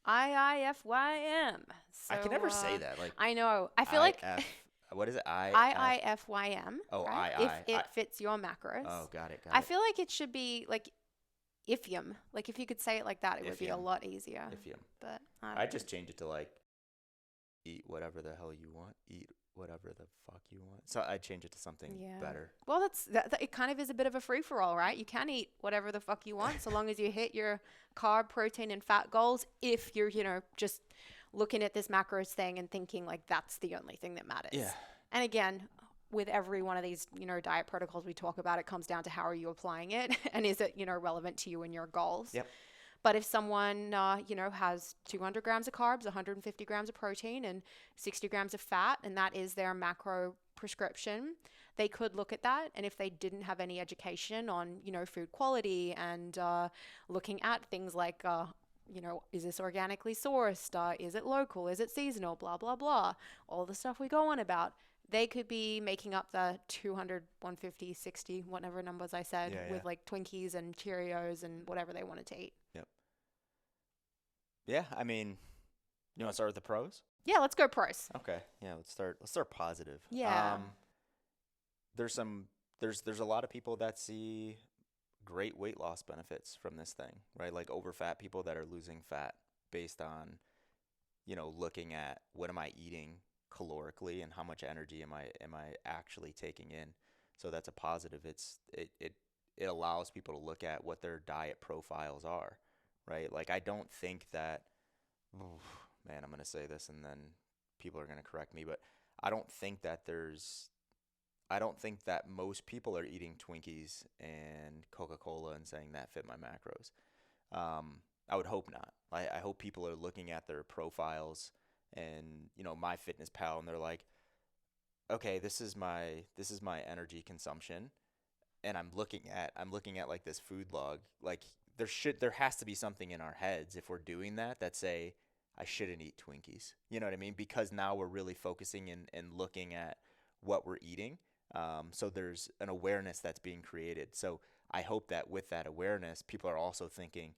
IIFYM. So, I can never say that. Like I know. I feel like IF. What is it? IIFYM, Oh, right? If I. it fits your macros. Oh, got it. Got I it. feel like it should be like IFYM. Like if you could say it like that, it would be a IFYM. lot easier. IFYM. But I don't I know. just change it to like eat whatever the hell you want. Eat whatever the fuck you want. So I change it to something Yeah. better. Well, it kind of is a bit of a free for all, right? You can eat whatever the fuck you want so long as you hit your carb, protein, and fat goals. If you're, just looking at this macros thing and thinking like that's the only thing that matters. Yeah. And again, with every one of these, diet protocols we talk about, it comes down to how are you applying it and is it, relevant to you and your goals. Yep. But if someone, has 200 grams of carbs, 150 grams of protein, and 60 grams of fat, and that is their macro prescription, they could look at that. And if they didn't have any education on, food quality and looking at things like, is this organically sourced? Is it local? Is it seasonal? Blah, blah, blah. All the stuff we go on about. They could be making up the 200, 150, 60, whatever numbers I said, Yeah, with yeah. like Twinkies and Cheerios and whatever they wanted to eat. Yep. Yeah, I mean, you want to start with the pros? Yeah, let's go pros. Okay. Yeah, let's start positive. Yeah. There's a lot of people that see great weight loss benefits from this thing, right? Like over fat people that are losing fat based on, looking at what am I eating calorically and how much energy am I actually taking in. So that's a positive. It allows people to look at what their diet profiles are, right? Like I don't think that man, I'm going to say this and then people are going to correct me, but I don't think that most people are eating Twinkies and Coca-Cola and saying that fit my macros. I would hope not. I hope people are looking at their profiles and, MyFitnessPal, and they're like, okay, this is my energy consumption, and I'm looking at like this food log. Like there has to be something in our heads if we're doing that say I shouldn't eat Twinkies. You know what I mean? Because now we're really focusing and looking at what we're eating. So there's an awareness that's being created. So I hope that with that awareness, people are also thinking,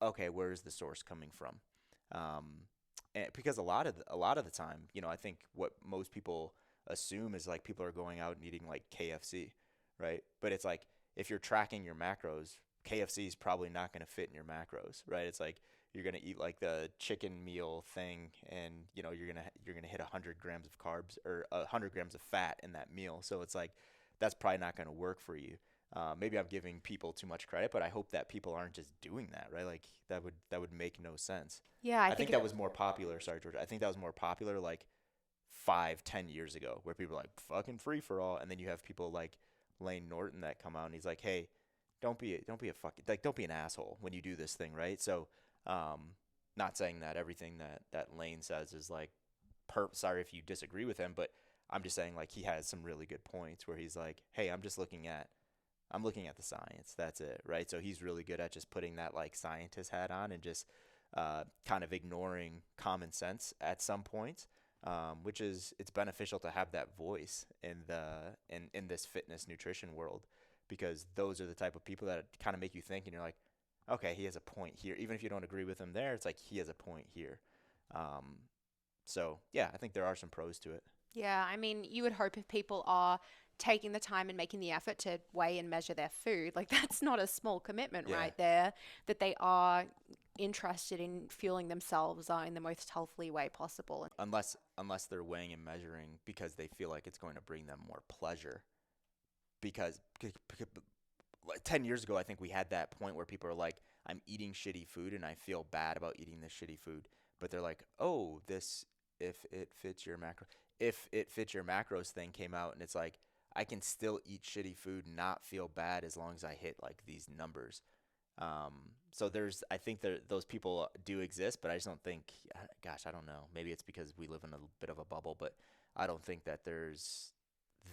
okay, where is the source coming from? And because a lot of the time, I think what most people assume is like people are going out and eating like KFC, right? But it's like if you're tracking your macros, KFC is probably not going to fit in your macros, right? It's like you're going to eat like the chicken meal thing and you're going to hit 100 grams of carbs or 100 grams of fat in that meal. So it's like that's probably not going to work for you. Maybe I'm giving people too much credit, but I hope that people aren't just doing that, right? Like that would make no sense. Yeah, I think that was more popular. Sorry, George. I think that was more popular like 5-10 years ago, where people are like fucking free for all, and then you have people like Lane Norton that come out and he's like, hey, don't be a fucking like don't be an asshole when you do this thing, right? So, not saying that everything that Lane says is like sorry if you disagree with him, but I'm just saying like he has some really good points where he's like, hey, I'm looking at the science. That's it, right? So he's really good at just putting that like scientist hat on and just kind of ignoring common sense at some points, which is it's beneficial to have that voice in this fitness nutrition world, because those are the type of people that kind of make you think and you're like, okay, he has a point here. Even if you don't agree with him there, it's like he has a point here. So yeah, I think there are some pros to it. Yeah, I mean, you would hope if people are taking the time and making the effort to weigh and measure their food, like that's not a small commitment Yeah. right there, that they are interested in fueling themselves in the most healthily way possible. Unless they're weighing and measuring because they feel like it's going to bring them more pleasure. Because 10 years ago, I think we had that point where people are like, I'm eating shitty food and I feel bad about eating this shitty food. But they're like, oh, if it fits your macros thing came out, and it's like, I can still eat shitty food and not feel bad as long as I hit like these numbers. So I think those people do exist, but I just don't think, gosh, I don't know. Maybe it's because we live in a bit of a bubble, but I don't think that there's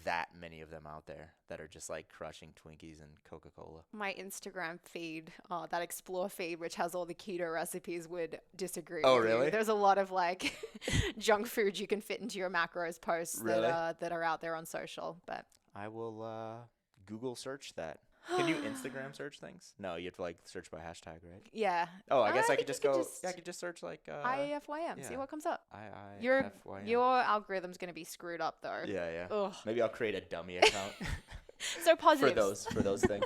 that many of them out there that are just like crushing Twinkies and Coca-Cola. My Instagram feed, that explore feed, which has all the keto recipes, would disagree Oh, with you. really? There's a lot of like junk food you can fit into your macros posts Really? that are out there on social. But I will Google search that. Can you Instagram search things? No, you have to like search by hashtag, right? Yeah. Oh, I guess I think could just you could go. just Yeah, I could just search like IIFYM, see yeah, what comes up. Your IIFYM. your algorithm's going to be screwed up though. Yeah, yeah. Ugh. Maybe I'll create a dummy account So for positives. those things.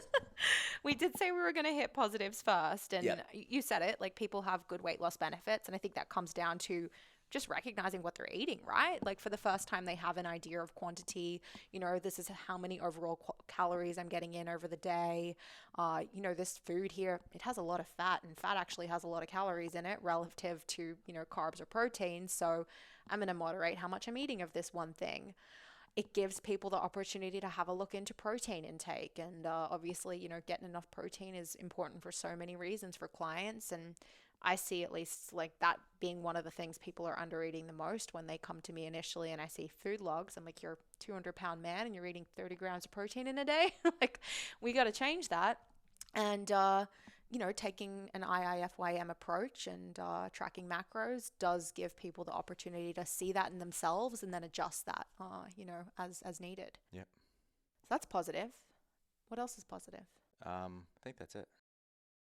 We did say we were going to hit positives first, and Yeah. you said it, like people have good weight loss benefits, and I think that comes down to just recognizing what they're eating, right? Like for the first time they have an idea of quantity, this is how many overall calories I'm getting in over the day. This food here, it has a lot of fat, and fat actually has a lot of calories in it relative to, carbs or proteins. So I'm going to moderate how much I'm eating of this one thing. It gives people the opportunity to have a look into protein intake. And obviously, getting enough protein is important for so many reasons for clients. And I see at least like that being one of the things people are under eating the most when they come to me initially and I see food logs. I'm like, you're a 200-pound man and you're eating 30 grams of protein in a day. Like, we got to change that. And, taking an IIFYM approach and tracking macros does give people the opportunity to see that in themselves and then adjust that, as needed. Yep. So that's positive. What else is positive? I think that's it.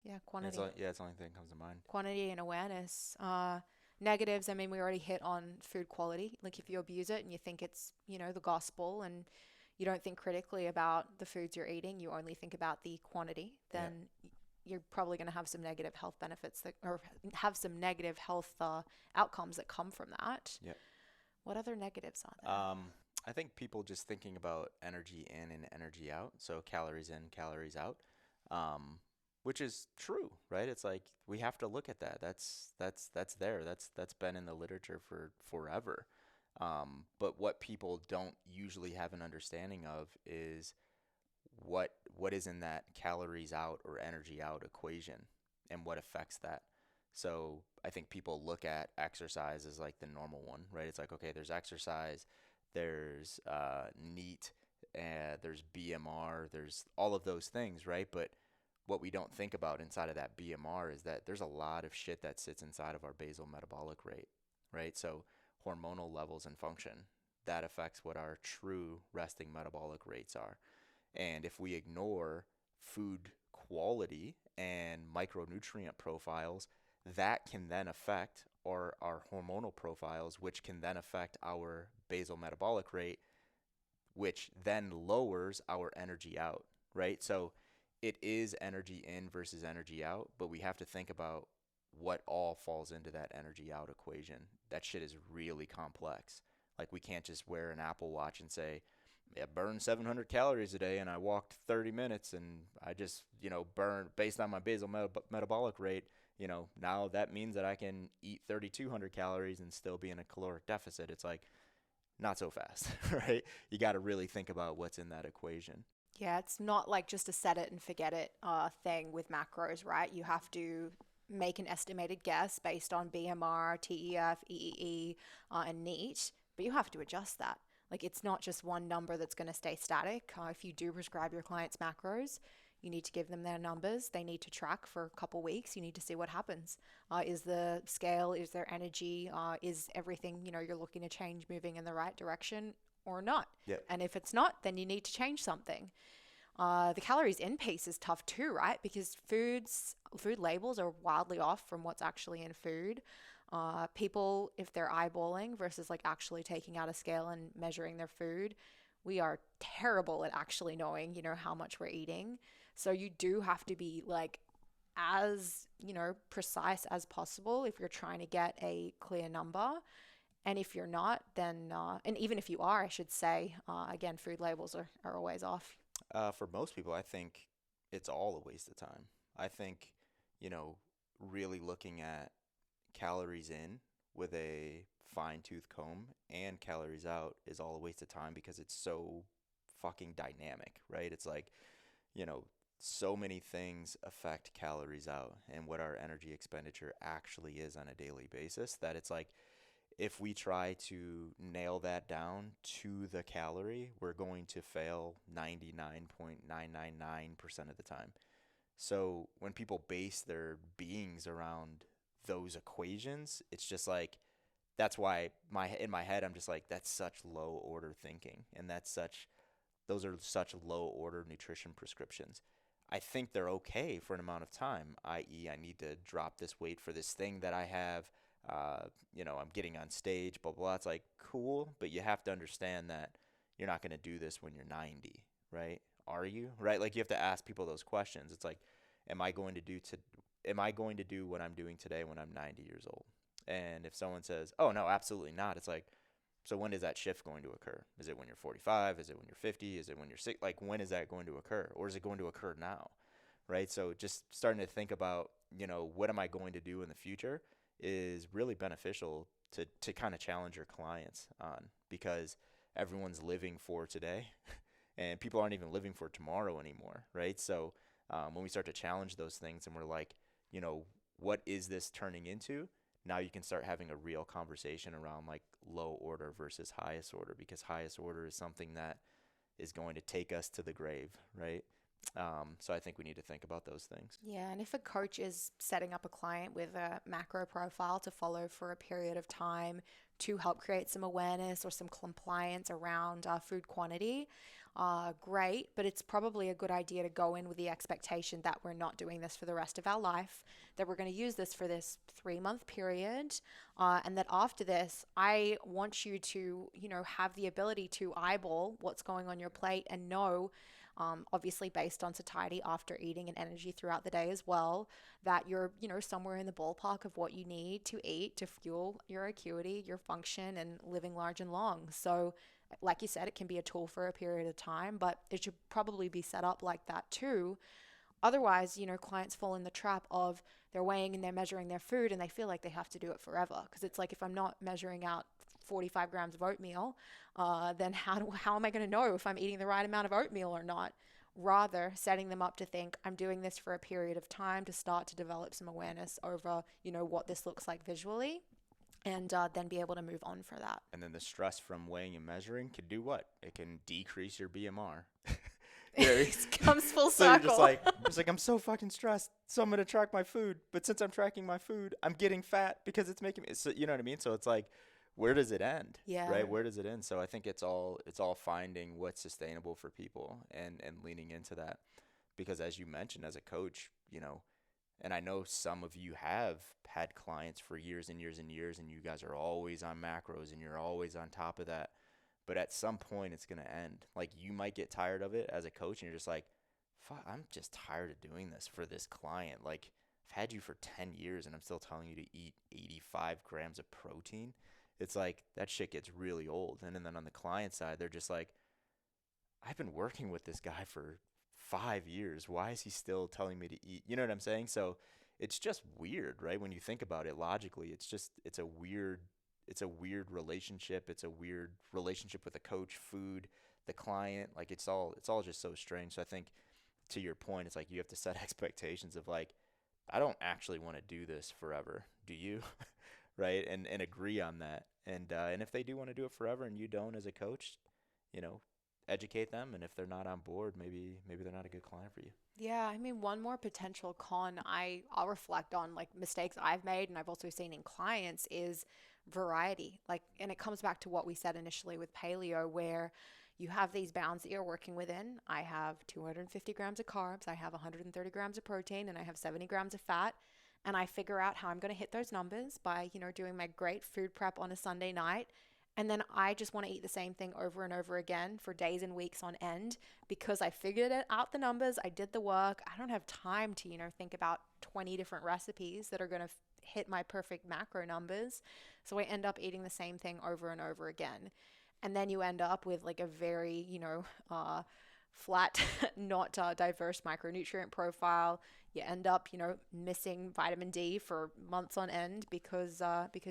Yeah, quantity. It's the only thing that comes to mind. Quantity and awareness. Negatives, I mean, we already hit on food quality. Like if you abuse it and you think it's, the gospel and you don't think critically about the foods you're eating, you only think about the quantity, then you're probably going to have some negative health benefits or have some negative health outcomes that come from that. Yep. What other negatives are there? I think people just thinking about energy in and energy out. So calories in, calories out. Which is true, right? It's like we have to look at that. That's there. That's been in the literature for forever. But what people don't usually have an understanding of is what is in that calories out or energy out equation and what affects that. So I think people look at exercise as like the normal one, right? It's like, okay, there's exercise, there's NEAT, there's BMR, there's all of those things, right? But what we don't think about inside of that BMR is that there's a lot of shit that sits inside of our basal metabolic rate, right? So hormonal levels and function, that affects what our true resting metabolic rates are. And if we ignore food quality and micronutrient profiles, that can then affect our hormonal profiles, which can then affect our basal metabolic rate, which then lowers our energy out, right? So it is energy in versus energy out, but we have to think about what all falls into that energy out equation. That shit is really complex. Like we can't just wear an Apple Watch and say, yeah, burn 700 calories a day and I walked 30 minutes and I just, burn based on my basal metabolic rate, now that means that I can eat 3,200 calories and still be in a caloric deficit. It's like, not so fast, right? You got to really think about what's in that equation. Yeah, it's not like just a set it and forget it thing with macros, right? You have to make an estimated guess based on BMR, TEF, EEE, and NEAT, but you have to adjust that. Like it's not just one number that's going to stay static. If you do prescribe your clients macros, you need to give them their numbers. They need to track for a couple weeks. You need to see what happens. Is the scale, is there energy, is everything, you're looking to change moving in the right direction or not? Yep. And if it's not, then you need to change something. The calories in piece is tough too, right? Because food labels are wildly off from what's actually in food. People, if they're eyeballing versus like actually taking out a scale and measuring their food, we are terrible at actually knowing, how much we're eating. So you do have to be like as, precise as possible if you're trying to get a clear number. And if you're not, then, and even if you are, I should say, again, food labels are always off. For most people, I think it's all a waste of time. I think, really looking at calories in with a fine-tooth comb and calories out is all a waste of time because it's so fucking dynamic, right? It's like, so many things affect calories out and what our energy expenditure actually is on a daily basis that it's like, if we try to nail that down to the calorie, we're going to fail 99.999% of the time. So when people base their beings around those equations, it's just like, that's why in my head, I'm just like, that's such low order thinking. And those are such low order nutrition prescriptions. I think they're okay for an amount of time, i.e., I need to drop this weight for this thing that I have. I'm getting on stage, blah, blah. It's like, cool, but you have to understand that you're not going to do this when you're 90, right? Are you? Right? Like, you have to ask people those questions. It's like, am I going to do what I'm doing today when I'm 90 years old? And if someone says, oh, no, absolutely not, it's like, so when is that shift going to occur? Is it when you're 45? Is it when you're 50? Is it when you're 6? Like, when is that going to occur? Or is it going to occur now? Right? So just starting to think about, what am I going to do in the future is really beneficial to kind of challenge your clients on, because everyone's living for today and people aren't even living for tomorrow anymore. Right? So when we start to challenge those things and we're like, what is this turning into? Now you can start having a real conversation around like low order versus highest order, because highest order is something that is going to take us to the grave, right? So I think we need to think about those things. Yeah, and if a coach is setting up a client with a macro profile to follow for a period of time to help create some awareness or some compliance around food quantity, great, but it's probably a good idea to go in with the expectation that we're not doing this for the rest of our life, that we're going to use this for this 3-month period, and that after this, I want you to, have the ability to eyeball what's going on your plate and know, obviously based on satiety after eating and energy throughout the day as well, that you're, somewhere in the ballpark of what you need to eat to fuel your acuity, your function, and living large and long. So like you said, it can be a tool for a period of time, but it should probably be set up like that too. Otherwise, clients fall in the trap of they're weighing and they're measuring their food and they feel like they have to do it forever. Because it's like, if I'm not measuring out 45 grams of oatmeal, then how am I going to know if I'm eating the right amount of oatmeal or not? Rather, setting them up to think, I'm doing this for a period of time to start to develop some awareness over, what this looks like visually, and then be able to move on for that. And then the stress from weighing and measuring can do what? It can decrease your BMR. It comes full So circle. you're just like, I'm so fucking stressed, so I'm gonna track my food. But since I'm tracking my food, I'm getting fat because it's making me. So you know what I mean? So it's like, where does it end? Yeah. Right? Where does it end? So I think it's all finding what's sustainable for people and leaning into that, because as you mentioned, as a coach, and I know some of you have had clients for years and years and years, and you guys are always on macros and you're always on top of that. But at some point, it's going to end. Like, you might get tired of it as a coach, and you're just like, fuck, I'm just tired of doing this for this client. Like, I've had you for 10 years, and I'm still telling you to eat 85 grams of protein. It's like, that shit gets really old. And then on the client side, they're just like, I've been working with this guy for 5 years. Why is he still telling me to eat? You know what I'm saying? So it's just weird, right? When you think about it logically, it's a weird relationship. It's a weird relationship with the coach, food, the client. Like, it's all just so strange. So I think, to your point, it's like you have to set expectations of like, I don't actually want to do this forever. Do you? Right? And agree on that. And if they do want to do it forever and you don't, as a coach, educate them. And if they're not on board, maybe they're not a good client for you. Yeah, I mean, one more potential con I'll reflect on, like, mistakes I've made and I've also seen in clients, is variety. Like, and it comes back to what we said initially with paleo, where you have these bounds that you're working within. I have 250 grams of carbs, I have 130 grams of protein, and I have 70 grams of fat. And I figure out how I'm going to hit those numbers by, doing my great food prep on a Sunday night. And then I just want to eat the same thing over and over again for days and weeks on end, because I figured it out, the numbers, I did the work. I don't have time to, think about 20 different recipes that are going to hit my perfect macro numbers. So I end up eating the same thing over and over again. And then you end up with like a very, flat, not diverse micronutrient profile. You end up, missing vitamin D for months on end because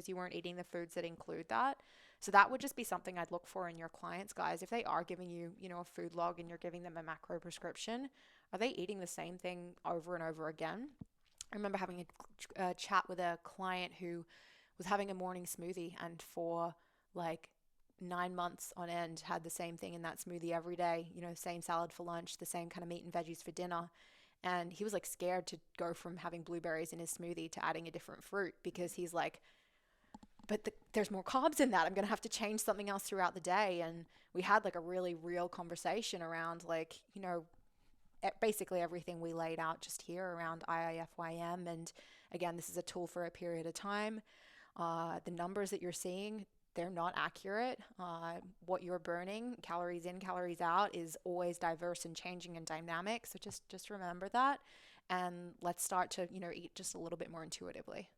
you weren't eating the foods that include that. So that would just be something I'd look for in your clients, guys. If they are giving you, a food log and you're giving them a macro prescription, are they eating the same thing over and over again? I remember having a chat with a client who was having a morning smoothie, and for like 9 months on end had the same thing in that smoothie every day, same salad for lunch, the same kind of meat and veggies for dinner. And he was like scared to go from having blueberries in his smoothie to adding a different fruit, because he's like, but there's more carbs in that. I'm going to have to change something else throughout the day. And we had like a really real conversation around like, basically everything we laid out just here around IIFYM. And again, this is a tool for a period of time. The numbers that you're seeing, they're not accurate. What you're burning, calories in, calories out, is always diverse and changing and dynamic. So just remember that, and let's start to eat just a little bit more intuitively.